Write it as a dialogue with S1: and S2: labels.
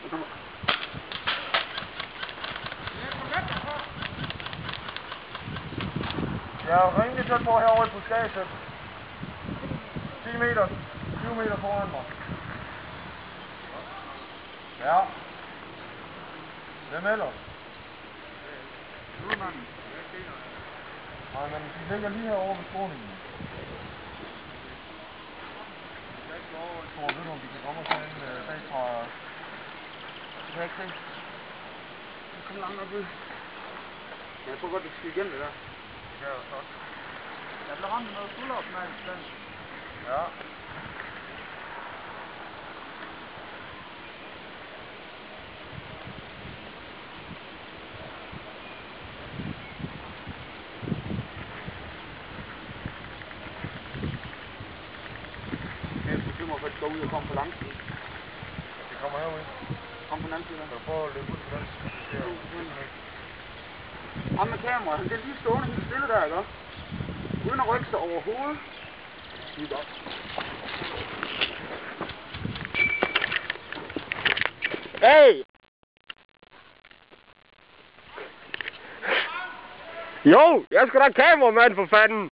S1: Jeg er rimelig tæt på herovre i buskaget. 10 meter, 20 meter foran mig. Ja. Hvem ellers? Nej, men de ligger lige herovre ved skråningen. Jeg tror, ved du, om de kan komme og tage en bagfra... Det kan jeg ikke se.
S2: Det kommer langt nok ud. Jeg tror godt, det skal igen det der.
S1: Det kan jeg også godt.
S2: Jeg bliver ramt med noget skulderopsmærk i stedet.
S1: Ja.
S2: Jeg er bekymret for, at det går ud og kommer på lang side.
S1: Det kommer herude.
S2: Kom på den anden side.
S1: Kan du prøve at løbe ud på den?
S2: Ham med kameraet, han er lige stående helt stille der, ikke? Uden at rykke sig overhovedet. Det er godt.
S1: Hey! Jo, jeg skal da kameramand for fanden!